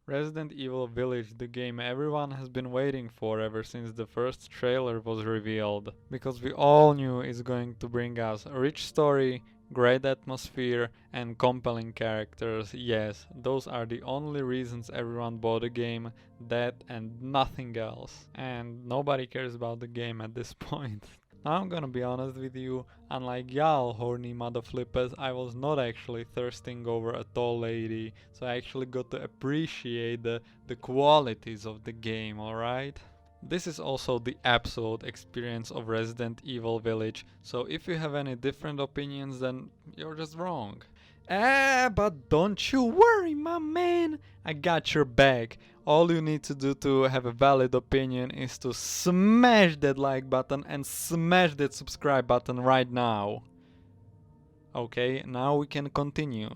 Resident Evil Village, the game everyone has been waiting for ever since the first trailer was revealed, because we all knew it's going to bring us a rich story, great atmosphere, and compelling characters. Yes, those are the only reasons everyone bought the game, that and nothing else. And nobody cares about the game at this point. Now I'm gonna be honest with you, unlike y'all horny motherflippers, I was not actually thirsting over a tall lady, so I actually got to appreciate the qualities of the game, alright? This is also the absolute experience of Resident Evil Village, so if you have any different opinions, then you're just wrong. But don't you worry, my man. I got your back. All you need to do to have a valid opinion is to smash that like button and smash that subscribe button right now. Okay, now we can continue.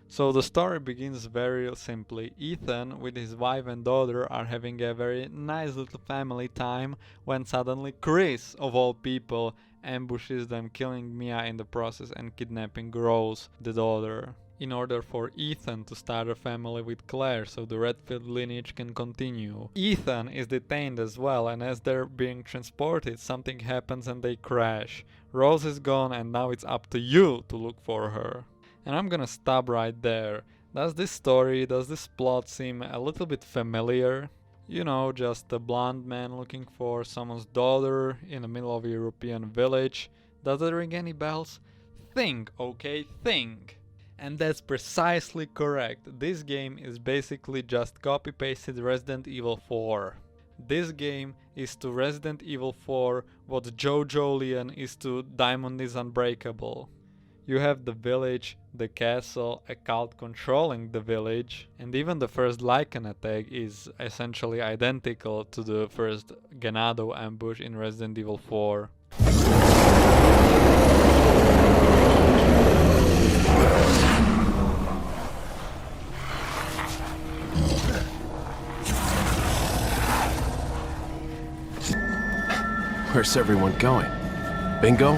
So the story begins very simply. Ethan with his wife and daughter are having a very nice little family time when suddenly Chris, of all people, ambushes them, killing Mia in the process and kidnapping Rose, the daughter, in order for Ethan to start a family with Claire so the Redfield lineage can continue. Ethan is detained as well, and as they're being transported, something happens and they crash. Rose is gone and now it's up to you to look for her. And I'm gonna stop right there. Does this plot seem a little bit familiar? You know, just a blonde man looking for someone's daughter in the middle of a European village. Does it ring any bells? Think, okay, think! And that's precisely correct. This game is basically just copy-pasted Resident Evil 4. This game is to Resident Evil 4 what JoJo Leon is to Diamond is Unbreakable. You have the village, the castle, a cult controlling the village, and even the first Lycan attack is essentially identical to the first Ganado ambush in Resident Evil 4. Where's everyone going? Bingo?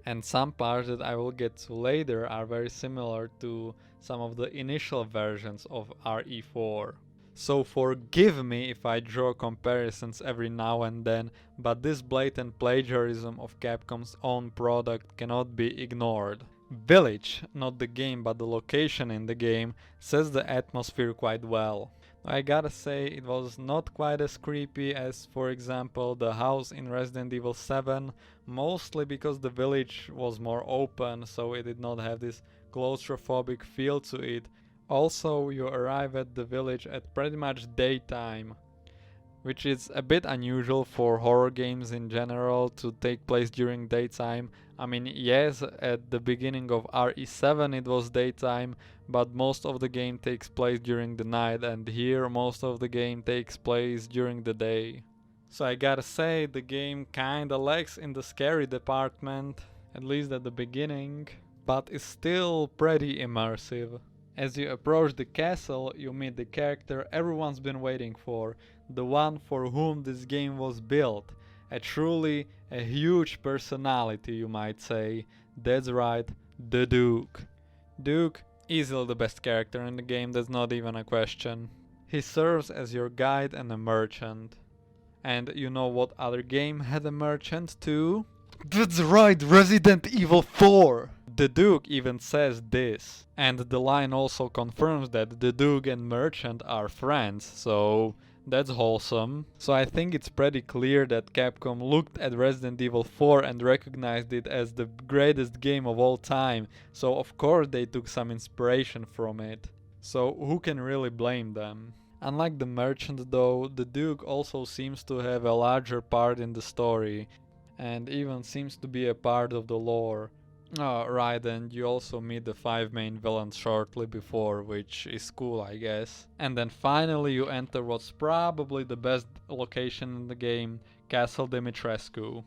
And some parts that I will get to later are very similar to some of the initial versions of RE4. So forgive me if I draw comparisons every now and then, but this blatant plagiarism of Capcom's own product cannot be ignored. Village, not the game but the location in the game, sets the atmosphere quite well. I gotta say, it was not quite as creepy as, for example, the house in Resident Evil 7, mostly because the village was more open, so it did not have this claustrophobic feel to it. Also, you arrive at the village at pretty much daytime, which is a bit unusual for horror games in general to take place during daytime. I mean, yes, at the beginning of RE7 it was daytime, but most of the game takes place during the night, and here most of the game takes place during the day. So I gotta say, the game kinda lacks in the scary department, at least at the beginning, but is still pretty immersive. As you approach the castle, you meet the character everyone's been waiting for, the one for whom this game was built. A huge personality, you might say. That's right, the Duke. Duke, easily the best character in the game, that's not even a question. He serves as your guide and a merchant. And you know what other game had a merchant too? That's right, Resident Evil 4! The Duke even says this. And the line also confirms that the Duke and Merchant are friends, so that's wholesome. So I think it's pretty clear that Capcom looked at Resident Evil 4 and recognized it as the greatest game of all time, so of course they took some inspiration from it. So who can really blame them? Unlike the Merchant though, the Duke also seems to have a larger part in the story, and even seems to be a part of the lore. Oh, right, and you also meet the 5 main villains shortly before, which is cool, I guess. And then finally you enter what's probably the best location in the game, Castle Dimitrescu.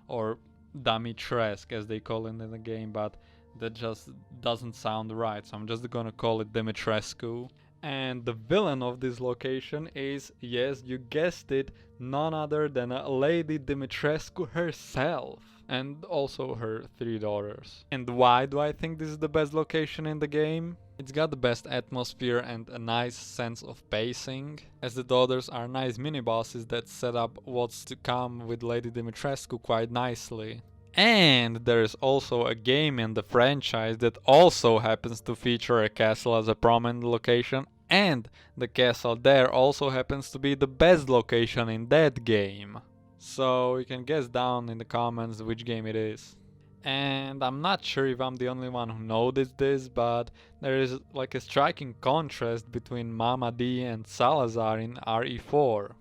Or Dimitrescu as they call it in the game, but that just doesn't sound right, so I'm just gonna call it Dimitrescu. And the villain of this location is, yes, you guessed it, none other than Lady Dimitrescu herself. and also her 3 daughters. And why do I think this is the best location in the game? It's got the best atmosphere and a nice sense of pacing, as the daughters are nice mini-bosses that set up what's to come with Lady Dimitrescu quite nicely. And there's also a game in the franchise that also happens to feature a castle as a prominent location, and the castle there also happens to be the best location in that game. So you can guess down in the comments which game it is. And I'm not sure if I'm the only one who noticed this, but there is like a striking contrast between Mama D and Salazar in RE4.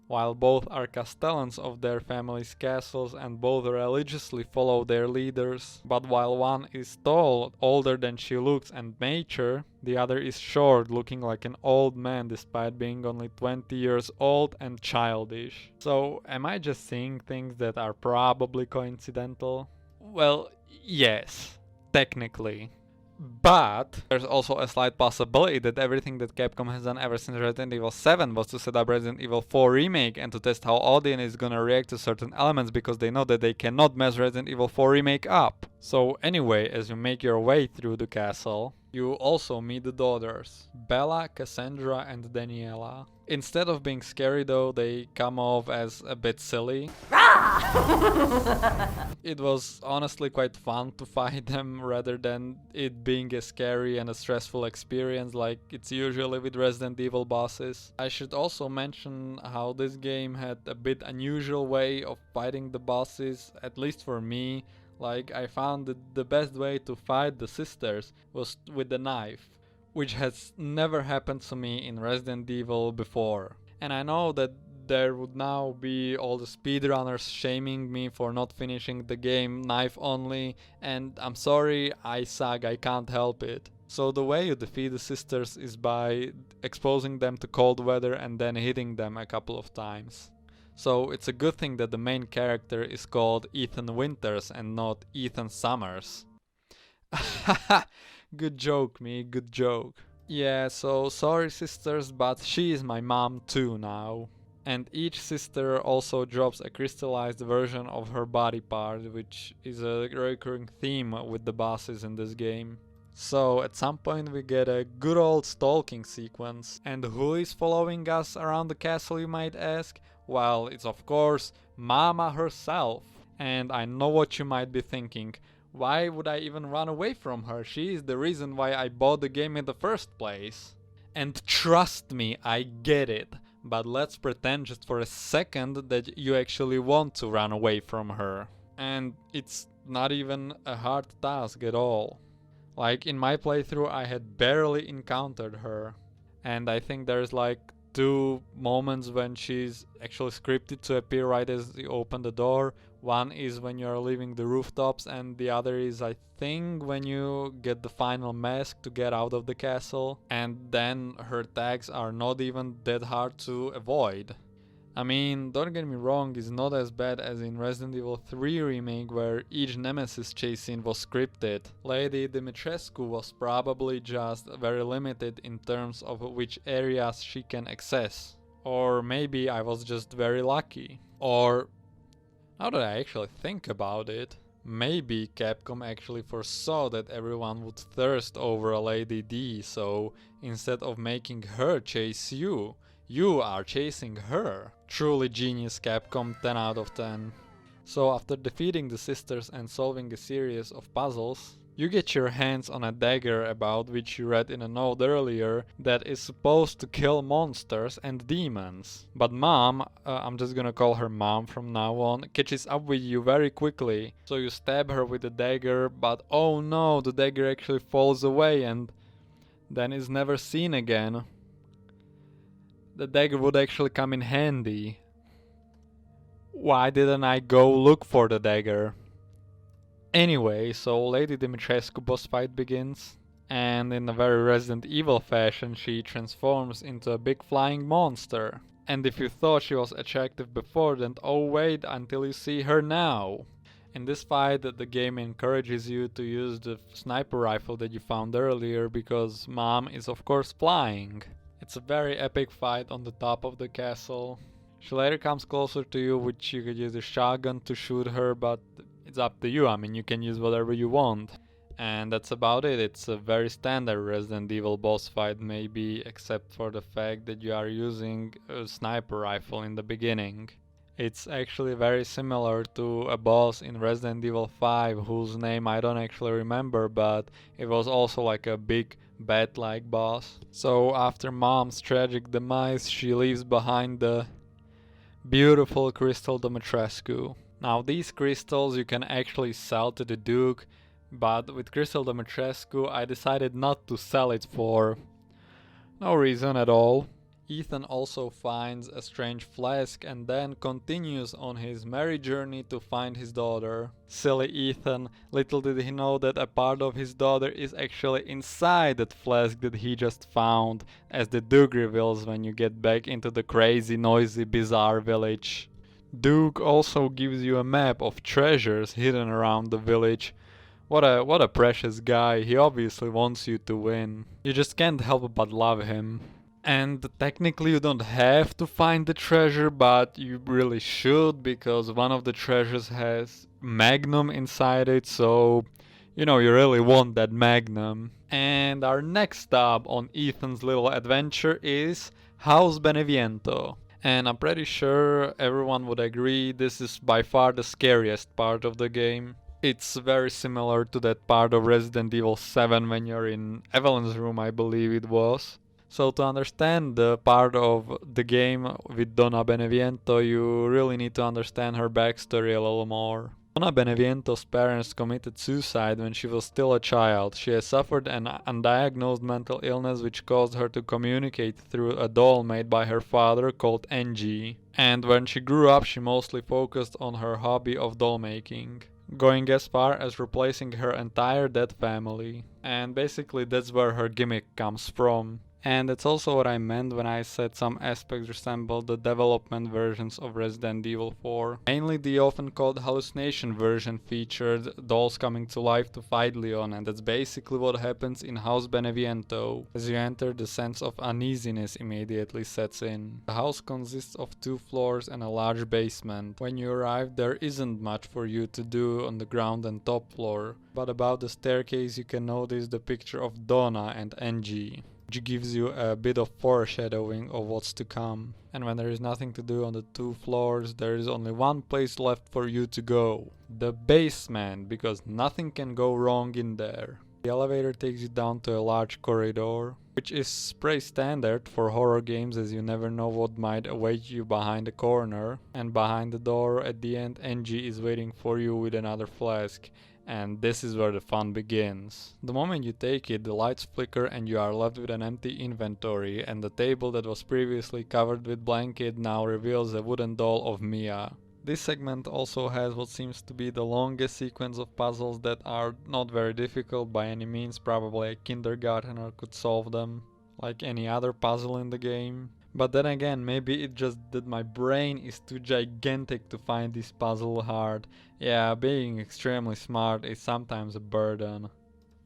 While both are castellans of their family's castles and both religiously follow their leaders, but while one is tall, older than she looks and mature, the other is short, looking like an old man despite being only 20 years old and childish. So am I just seeing things that are probably coincidental? Well, yes, technically. But there's also a slight possibility that everything that Capcom has done ever since Resident Evil 7 was to set up Resident Evil 4 Remake and to test how audience is gonna react to certain elements because they know that they cannot mess Resident Evil 4 Remake up. So anyway, as you make your way through the castle, you also meet the daughters, Bella, Cassandra and Daniela. Instead of being scary though, they come off as a bit silly. It was honestly quite fun to fight them rather than it being a scary and a stressful experience like it's usually with Resident Evil bosses. I should also mention how this game had a bit unusual way of fighting the bosses, at least for me. Like, I found that the best way to fight the sisters was with the knife, which has never happened to me in Resident Evil before. And I know that there would now be all the speedrunners shaming me for not finishing the game knife only, and I'm sorry, I suck, I can't help it. So the way you defeat the sisters is by exposing them to cold weather and then hitting them a couple of times. So it's a good thing that the main character is called Ethan Winters and not Ethan Summers. Good joke, me, good joke. Yeah, so sorry sisters, but she is my mom too now. And each sister also drops a crystallized version of her body part, which is a recurring theme with the bosses in this game. So at some point we get a good old stalking sequence. And who is following us around the castle, you might ask? Well, it's of course Mama herself. And I know what you might be thinking. Why would I even run away from her? She is the reason why I bought the game in the first place. And trust me, I get it. But let's pretend just for a second that you actually want to run away from her. And it's not even a hard task at all. Like in my playthrough I had barely encountered her. And I think there's like 2 moments when she's actually scripted to appear right as you open the door. One is when you're leaving the rooftops and the other is I think when you get the final mask to get out of the castle, and then her tags are not even that hard to avoid. I mean, don't get me wrong, it's not as bad as in Resident Evil 3 Remake where each nemesis chase scene was scripted. Lady Dimitrescu was probably just very limited in terms of which areas she can access. Or maybe I was just very lucky. Or now that I actually think about it, maybe Capcom actually foresaw that everyone would thirst over a Lady D, so instead of making her chase you, you are chasing her. Truly genius Capcom, 10 out of 10. So after defeating the sisters and solving a series of puzzles, you get your hands on a dagger about which you read in a note earlier that is supposed to kill monsters and demons. But Mom, I'm just gonna call her Mom from now on, catches up with you very quickly. So you stab her with the dagger, but oh no, the dagger actually falls away and then is never seen again. The dagger would actually come in handy. Why didn't I go look for the dagger? Anyway, so Lady Dimitrescu boss fight begins, and in a very Resident Evil fashion she transforms into a big flying monster. And if you thought she was attractive before, then oh wait until you see her now. In this fight the game encourages you to use the sniper rifle that you found earlier because Mom is of course flying. It's a very epic fight on the top of the castle. She later comes closer to you, which you could use a shotgun to shoot her, but It's up to you, I mean, you can use whatever you want. And that's about it. It's a very standard Resident Evil boss fight, maybe except for the fact that you are using a sniper rifle in the beginning. It's actually very similar to a boss in Resident Evil 5 whose name I don't actually remember, but it was also like a big bat-like boss. So after Mom's tragic demise, she leaves behind the beautiful Crystal Dimitrescu. Now these crystals you can actually sell to the Duke, but with Crystal Dimitrescu I decided not to sell it for no reason at all. Ethan also finds a strange flask and then continues on his merry journey to find his daughter. Silly Ethan, little did he know that a part of his daughter is actually inside that flask that he just found, as the Duke reveals when you get back into the crazy, noisy, bizarre village. Duke also gives you a map of treasures hidden around the village. What a precious guy, he obviously wants you to win. You just can't help but love him. And technically you don't have to find the treasure, but you really should, because one of the treasures has Magnum inside it, so you really want that Magnum. And our next stop on Ethan's little adventure is House Beneviento. And I'm pretty sure everyone would agree this is by far the scariest part of the game. It's very similar to that part of Resident Evil 7 when you're in Evelyn's room, I believe it was. So to understand the part of the game with Donna Beneviento, you really need to understand her backstory a little more. Donna Beneviento's parents committed suicide when she was still a child. She has suffered an undiagnosed mental illness which caused her to communicate through a doll made by her father called Angie. And when she grew up, she mostly focused on her hobby of doll making, going as far as replacing her entire dead family. And basically that's where her gimmick comes from. And that's also what I meant when I said some aspects resemble the development versions of Resident Evil 4. Mainly the often called hallucination version featured dolls coming to life to fight Leon, and that's basically what happens in House Beneviento. As you enter, the sense of uneasiness immediately sets in. The house consists of 2 floors and a large basement. When you arrive, there isn't much for you to do on the ground and top floor, but above the staircase you can notice the picture of Donna and Angie, which gives you a bit of foreshadowing of what's to come. And when there is nothing to do on the 2 floors, there is only one place left for you to go: the basement, because nothing can go wrong in there. The elevator takes you down to a large corridor, which is pretty standard for horror games, as you never know what might await you behind the corner. And behind the door at the end, Angie is waiting for you with another flask. And this is where the fun begins. The moment you take it, the lights flicker and you are left with an empty inventory, and the table that was previously covered with blanket now reveals a wooden doll of Mia. This segment also has what seems to be the longest sequence of puzzles that are not very difficult by any means. Probably a kindergartner could solve them, like any other puzzle in the game. But then again, maybe it's just that my brain is too gigantic to find this puzzle hard. Yeah, being extremely smart is sometimes a burden.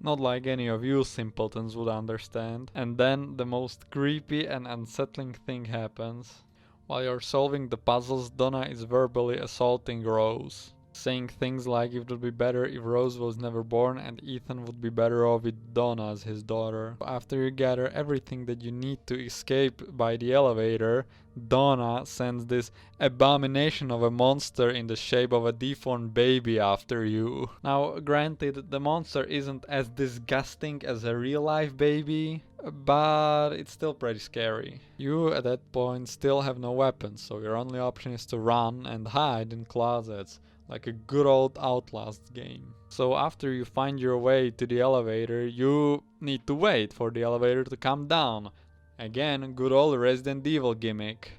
Not like any of you simpletons would understand. And then the most creepy and unsettling thing happens. While you're solving the puzzles, Donna is verbally assaulting Rose, saying things like it would be better if Rose was never born and Ethan would be better off with Donna as his daughter. After you gather everything that you need to escape by the elevator, Donna sends this abomination of a monster in the shape of a deformed baby after you. Now, granted, the monster isn't as disgusting as a real-life baby, but it's still pretty scary. You, at that point, still have no weapons, so your only option is to run and hide in closets, like a good old Outlast game. So after you find your way to the elevator, you need to wait for the elevator to come down. Again, good old Resident Evil gimmick.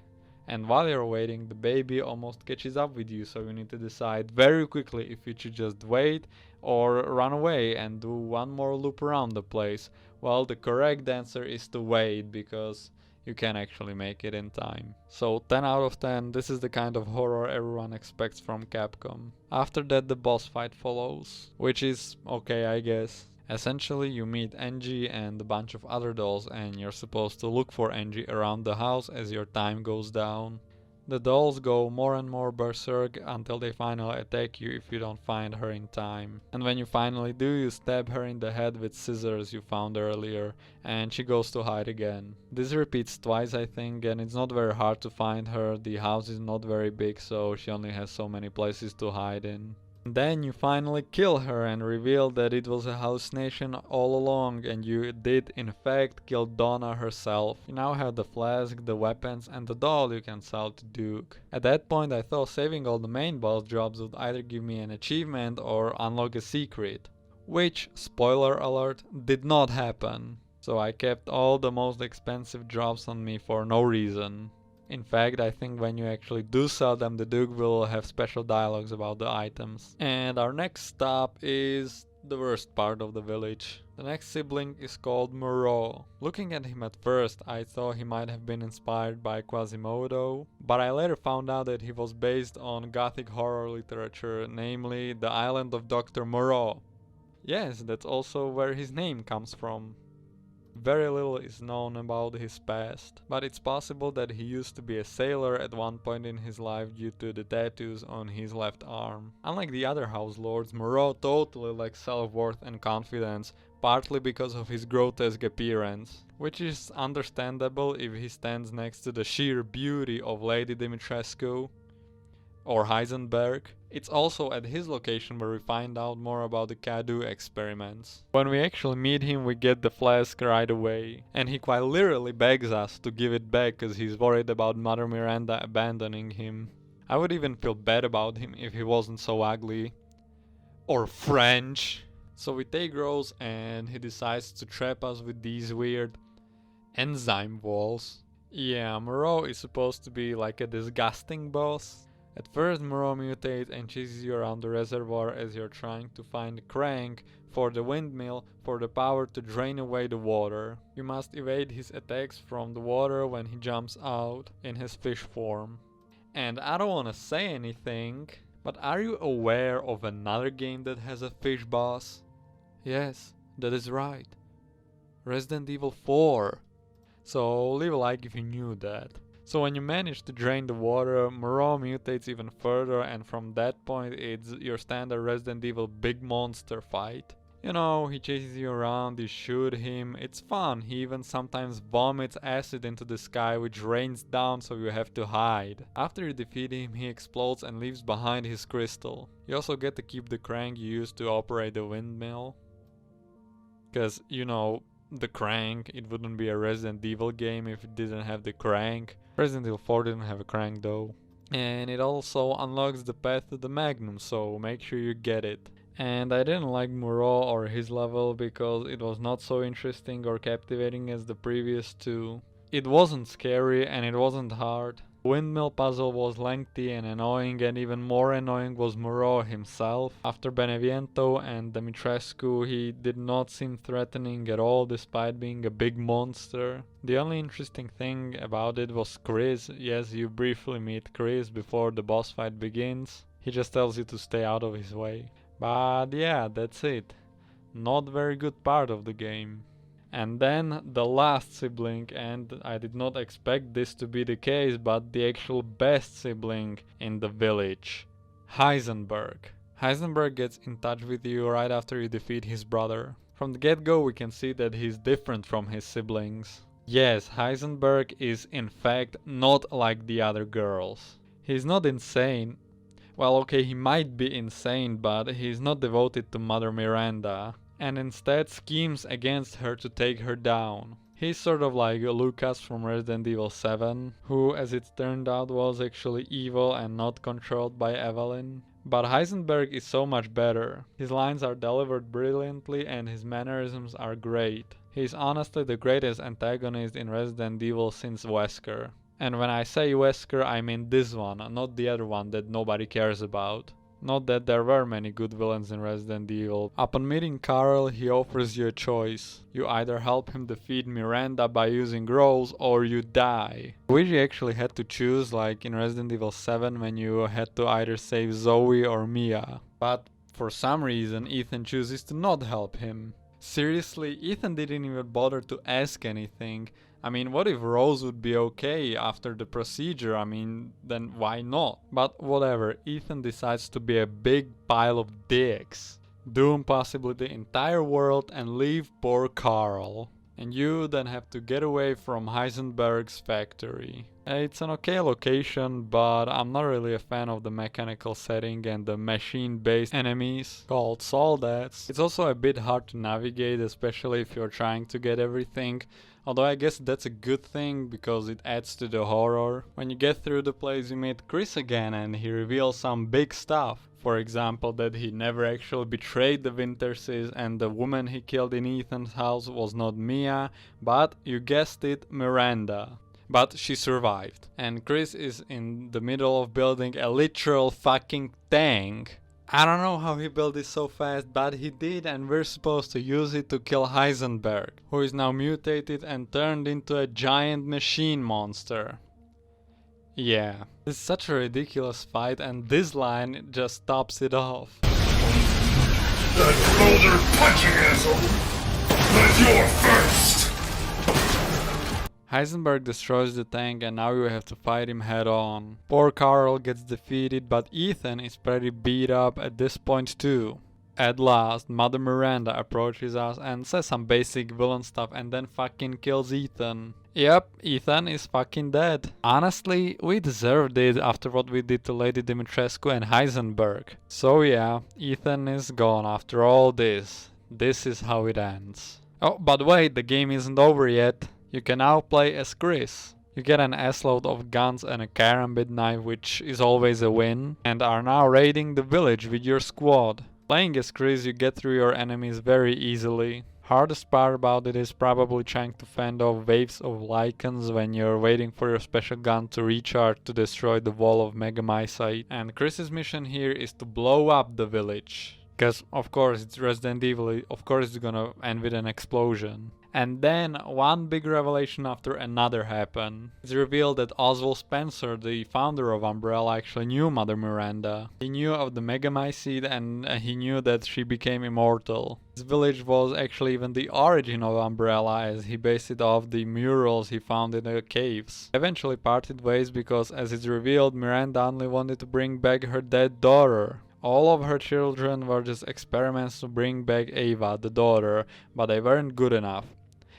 And while you're waiting, the baby almost catches up with you, so you need to decide very quickly if you should just wait or run away and do one more loop around the place. Well, the correct answer is to wait, because you can actually make it in time. So 10 out of 10, this is the kind of horror everyone expects from Capcom. After that, the boss fight follows, which is okay, I guess. Essentially, you meet Angie and a bunch of other dolls, and you're supposed to look for Angie around the house as your time goes down. The dolls go more and more berserk until they finally attack you if you don't find her in time. And when you finally do, you stab her in the head with scissors you found earlier, and she goes to hide again. This repeats twice, I think, and it's not very hard to find her. The house is not very big, so she only has so many places to hide in. Then you finally kill her and reveal that it was a hallucination all along and you did in fact kill Donna herself. You now have the flask, the weapons and the doll you can sell to Duke. At that point I thought saving all the main boss jobs would either give me an achievement or unlock a secret. Which, spoiler alert, did not happen. So I kept all the most expensive jobs on me for no reason. In fact, I think when you actually do sell them, the Duke will have special dialogues about the items. And our next stop is the worst part of the village. The next sibling is called Moreau. Looking at him at first, I thought he might have been inspired by Quasimodo, but I later found out that he was based on Gothic horror literature, namely The Island of Dr. Moreau. Yes, that's also where his name comes from. Very little is known about his past, but it's possible that he used to be a sailor at one point in his life due to the tattoos on his left arm. Unlike the other house lords, Moreau totally lacks self-worth and confidence, partly because of his grotesque appearance, which is understandable if he stands next to the sheer beauty of Lady Dimitrescu or Heisenberg. It's also at his location where we find out more about the Cadu experiments. When we actually meet him, we get the flask right away, and he quite literally begs us to give it back because he's worried about Mother Miranda abandoning him. I would even feel bad about him if he wasn't so ugly. Or French. So we take Rose and he decides to trap us with these weird enzyme walls. Yeah, Moreau is supposed to be like a disgusting boss. At first Moreau mutates and chases you around the reservoir as you're trying to find a crank for the windmill for the power to drain away the water. You must evade his attacks from the water when he jumps out in his fish form. And I don't wanna say anything, but are you aware of another game that has a fish boss? Yes, that is right. Resident Evil 4. So leave a like if you knew that. So when you manage to drain the water, Moreau mutates even further, and from that point it's your standard Resident Evil big monster fight. You know, he chases you around, you shoot him, it's fun. He even sometimes vomits acid into the sky which rains down so you have to hide. After you defeat him, he explodes and leaves behind his crystal. You also get to keep the crank you used to operate the windmill. Cause, you know, the crank, it wouldn't be a Resident Evil game if it didn't have the crank. Resident Evil 4 didn't have a crank though. And it also unlocks the path to the Magnum, so make sure you get it. And I didn't like Moreau or his level because it was not so interesting or captivating as the previous two. It wasn't scary and it wasn't hard. The windmill puzzle was lengthy and annoying, and even more annoying was Moreau himself. After Beneviento and Dimitrescu, he did not seem threatening at all despite being a big monster. The only interesting thing about it was Chris. Yes, you briefly meet Chris before the boss fight begins. He just tells you to stay out of his way. But yeah, that's it. Not very good part of the game. And then the last sibling, and I did not expect this to be the case, but the actual best sibling in the village, Heisenberg. Heisenberg gets in touch with you right after you defeat his brother. From the get-go we can see that he's different from his siblings. Yes, Heisenberg is in fact not like the other girls. He's not insane. Well, okay, he might be insane, but he's not devoted to Mother Miranda, and instead schemes against her to take her down. He's sort of like Lucas from Resident Evil 7, who as it turned out was actually evil and not controlled by Evelyn. But Heisenberg is so much better. His lines are delivered brilliantly and his mannerisms are great. He's honestly the greatest antagonist in Resident Evil since Wesker. And when I say Wesker, I mean this one, not the other one that nobody cares about. Not that there were many good villains in Resident Evil. Upon meeting Carl, he offers you a choice. You either help him defeat Miranda by using Rose, or you die. Which you actually had to choose, like in Resident Evil 7 when you had to either save Zoe or Mia. But for some reason Ethan chooses to not help him. Seriously, Ethan didn't even bother to ask anything. I mean, what if Rose would be okay after the procedure? I mean, then why not? But whatever, Ethan decides to be a big pile of dicks, doom possibly the entire world and leave poor Carl. And you then have to get away from Heisenberg's factory. It's an okay location, but I'm not really a fan of the mechanical setting and the machine-based enemies called soldates. It's also a bit hard to navigate, especially if you're trying to get everything. Although I guess that's a good thing because it adds to the horror. When you get through the place you meet Chris again and he reveals some big stuff. For example, that he never actually betrayed the Winterses and the woman he killed in Ethan's house was not Mia, but you guessed it, Miranda. But she survived. And Chris is in the middle of building a literal fucking tank. I don't know how he built it so fast, but he did, and we're supposed to use it to kill Heisenberg, who is now mutated and turned into a giant machine monster. Yeah, it's such a ridiculous fight, and this line just tops it off. That boulder punching asshole! But you're first! Heisenberg destroys the tank and now you have to fight him head on. Poor Carl gets defeated, but Ethan is pretty beat up at this point too. At last, Mother Miranda approaches us and says some basic villain stuff and then fucking kills Ethan. Yep, Ethan is fucking dead. Honestly, we deserved it after what we did to Lady Dimitrescu and Heisenberg. So yeah, Ethan is gone after all this. This is how it ends. Oh, but wait, the game isn't over yet. You can now play as Chris. You get an assload of guns and a karambit knife, which is always a win, and are now raiding the village with your squad. Playing as Chris, you get through your enemies very easily. Hardest part about it is probably trying to fend off waves of Lycans when you're waiting for your special gun to recharge to destroy the wall of Megamycete. And Chris's mission here is to blow up the village. Because of course it's Resident Evil, of course it's gonna end with an explosion. And then one big revelation after another happened. It's revealed that Oswald Spencer, the founder of Umbrella, actually knew Mother Miranda. He knew of the Megamycete and he knew that she became immortal. This village was actually even the origin of Umbrella, as he based it off the murals he found in the caves. Eventually parted ways because, as it's revealed, Miranda only wanted to bring back her dead daughter. All of her children were just experiments to bring back Ava, the daughter, but they weren't good enough.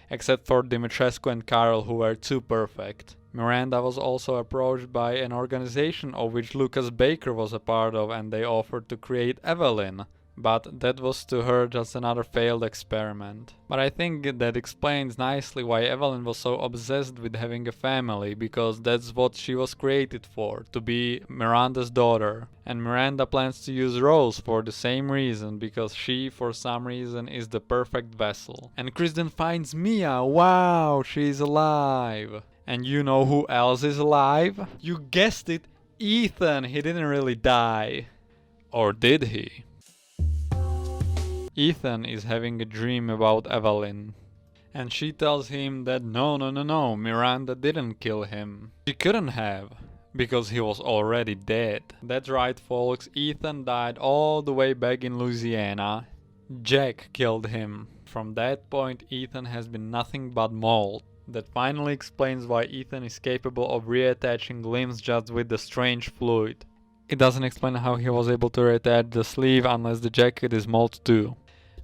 Except for Dimitrescu and Carl, who were too perfect. Miranda was also approached by an organization of which Lucas Baker was a part of, and they offered to create Evelyn. But that was to her just another failed experiment. But I think that explains nicely why Evelyn was so obsessed with having a family, because that's what she was created for, to be Miranda's daughter. And Miranda plans to use Rose for the same reason, because she, for some reason, is the perfect vessel. And Chris then finds Mia, wow, she's alive. And you know who else is alive? You guessed it, Ethan, he didn't really die. Or did he? Ethan is having a dream about Evelyn, and she tells him that no, Miranda didn't kill him. She couldn't have, because he was already dead. That's right, folks, Ethan died all the way back in Louisiana. Jack killed him. From that point, Ethan has been nothing but mold. That finally explains why Ethan is capable of reattaching limbs just with the strange fluid. It doesn't explain how he was able to reattach the sleeve unless the jacket is mold too.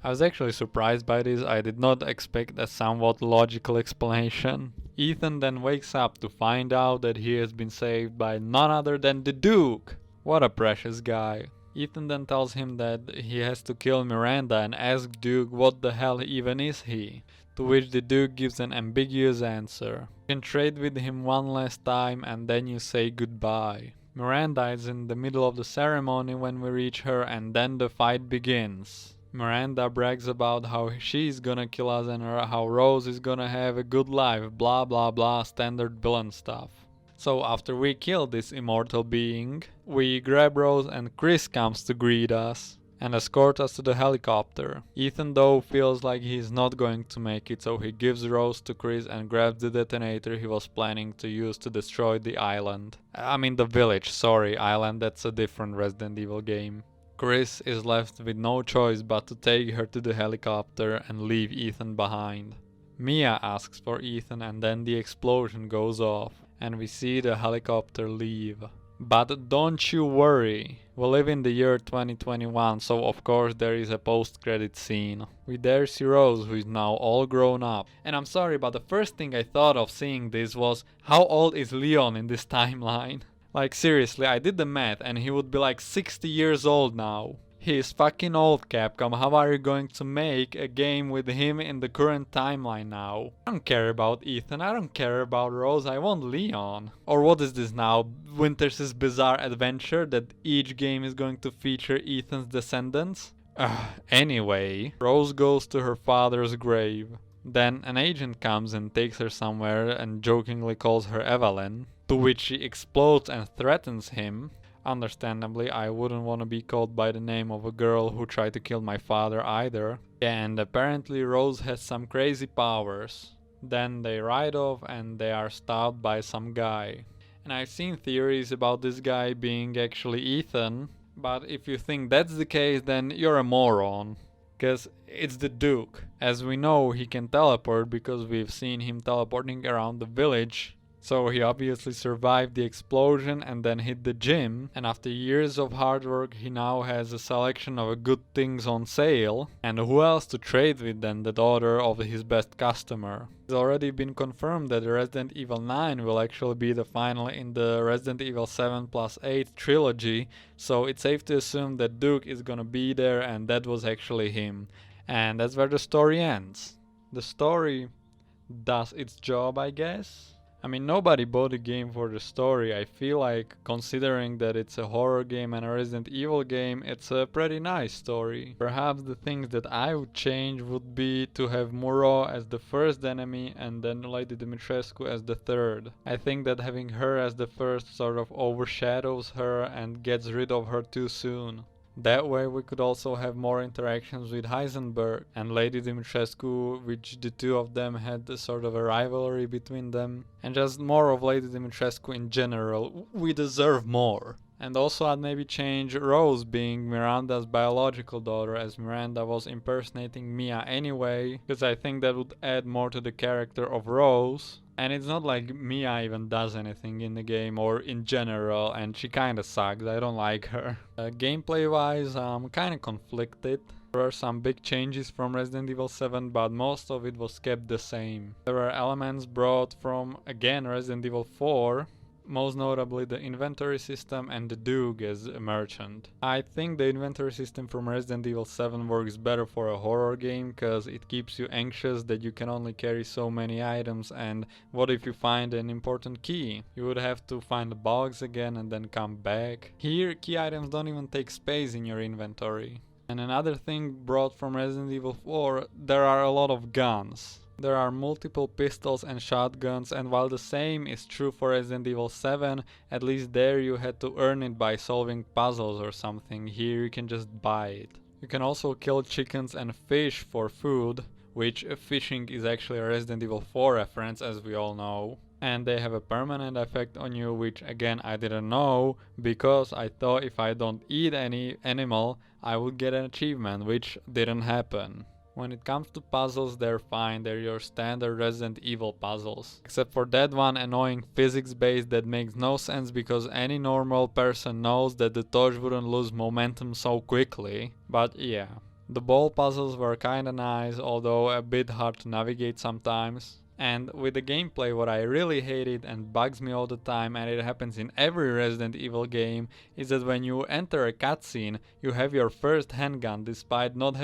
I was actually surprised by this. I did not expect a somewhat logical explanation. Ethan then wakes up to find out that he has been saved by none other than the Duke. What a precious guy. Ethan then tells him that he has to kill Miranda and asks Duke what the hell even is he. To which the Duke gives an ambiguous answer. You can trade with him one last time and then you say goodbye. Miranda is in the middle of the ceremony when we reach her, and then the fight begins. Miranda brags about how she's gonna kill us and how Rose is gonna have a good life, blah blah blah, standard villain stuff. So after we kill this immortal being, we grab Rose and Chris comes to greet us and escort us to the helicopter. Ethan though feels like he's not going to make it, so he gives Rose to Chris and grabs the detonator he was planning to use to destroy the island. I mean the village, sorry, island, that's a different Resident Evil game. Chris is left with no choice but to take her to the helicopter and leave Ethan behind. Mia asks for Ethan and then the explosion goes off and we see the helicopter leave. But don't you worry, we live in the year 2021, so of course there is a post-credit scene. We there see Rose, who is now all grown up. And I'm sorry, but the first thing I thought of seeing this was, how old is Leon in this timeline? Like seriously, I did the math and he would be like 60 years old now. He is fucking old, Capcom. How are you going to make a game with him in the current timeline now? I don't care about Ethan, I don't care about Rose, I want Leon. Or what is this now? Winters' Bizarre Adventure that each game is going to feature Ethan's descendants? Anyway, Rose goes to her father's grave. Then an agent comes and takes her somewhere and jokingly calls her Evelyn, to which she explodes and threatens him. Understandably, I wouldn't want to be called by the name of a girl who tried to kill my father either. And apparently Rose has some crazy powers. Then they ride off and they are stopped by some guy. And I've seen theories about this guy being actually Ethan, but if you think that's the case, then you're a moron. Cause it's the Duke. As we know, he can teleport because we've seen him teleporting around the village. So he obviously survived the explosion and then hit the gym, and after years of hard work he now has a selection of good things on sale, and who else to trade with than the daughter of his best customer. It's already been confirmed that Resident Evil 9 will actually be the final in the Resident Evil 7+8 trilogy, so it's safe to assume that Duke is gonna be there and that was actually him. And that's where the story ends. The story does its job, I guess. I mean, nobody bought the game for the story. I feel like, considering that it's a horror game and a Resident Evil game, it's a pretty nice story. Perhaps the things that I would change would be to have Muro as the first enemy and then Lady Dimitrescu as the third. I think that having her as the first sort of overshadows her and gets rid of her too soon. That way we could also have more interactions with Heisenberg and Lady Dimitrescu, which the two of them had a sort of a rivalry between them. And just more of Lady Dimitrescu in general. We deserve more. And also I'd maybe change Rose being Miranda's biological daughter, as Miranda was impersonating Mia anyway, because I think that would add more to the character of Rose. And it's not like Mia even does anything in the game or in general, and she kinda sucks, I don't like her. Gameplay wise, I'm kinda conflicted. There were some big changes from Resident Evil 7, but most of it was kept the same. There were elements brought from, again, Resident Evil 4, most notably the inventory system and the Duke as a merchant. I think the inventory system from Resident Evil 7 works better for a horror game, cause it keeps you anxious that you can only carry so many items, and what if you find an important key? You would have to find the box again and then come back. Here, key items don't even take space in your inventory. And another thing brought from Resident Evil 4, there are a lot of guns. There are multiple pistols and shotguns, and while the same is true for Resident Evil 7, at least there you had to earn it by solving puzzles or something. Here you can just buy it. You can also kill chickens and fish for food, which fishing is actually a Resident Evil 4 reference, as we all know. And they have a permanent effect on you, which again I didn't know, because I thought if I don't eat any animal I would get an achievement, which didn't happen. When it comes to puzzles, they're fine, they're your standard Resident Evil puzzles. Except for that one annoying physics base that makes no sense, because any normal person knows that the torch wouldn't lose momentum so quickly. But yeah. The ball puzzles were kinda nice, although a bit hard to navigate sometimes. And with the gameplay, what I really hated and bugs me all the time, and it happens in every Resident Evil game, is that when you enter a cutscene, you have your first handgun despite not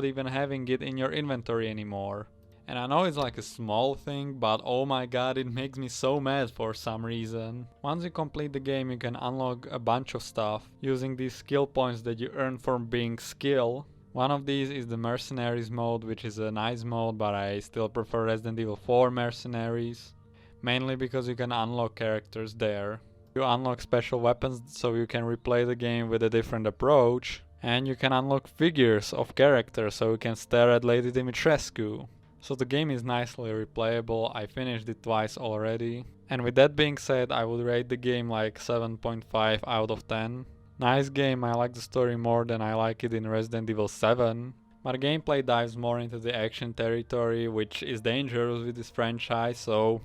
even having it in your inventory anymore. And I know it's like a small thing, but oh my god, it makes me so mad for some reason. Once you complete the game, you can unlock a bunch of stuff using these skill points that you earn from being skilled. One of these is the Mercenaries mode, which is a nice mode, but I still prefer Resident Evil 4 Mercenaries. Mainly because you can unlock characters there. You unlock special weapons so you can replay the game with a different approach. And you can unlock figures of characters so you can stare at Lady Dimitrescu. So the game is nicely replayable, I finished it twice already. And with that being said, I would rate the game like 7.5 out of 10. Nice game, I like the story more than I like it in Resident Evil 7. But gameplay dives more into the action territory, which is dangerous with this franchise, so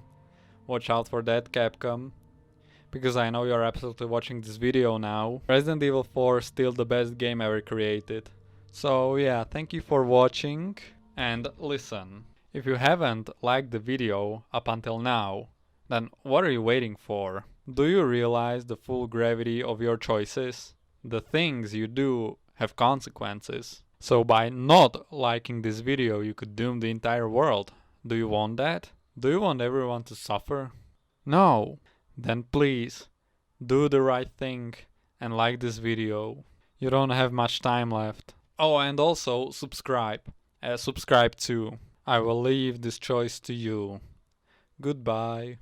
watch out for that, Capcom. Because I know you're absolutely watching this video now. Resident Evil 4 is still the best game ever created. So yeah, thank you for watching. And listen, if you haven't liked the video up until now, then what are you waiting for? Do you realize the full gravity of your choices? The things you do have consequences. So by not liking this video, you could doom the entire world. Do you want that? Do you want everyone to suffer? No. Then please, do the right thing and like this video. You don't have much time left. Oh, and also subscribe. Subscribe too. I will leave this choice to you. Goodbye.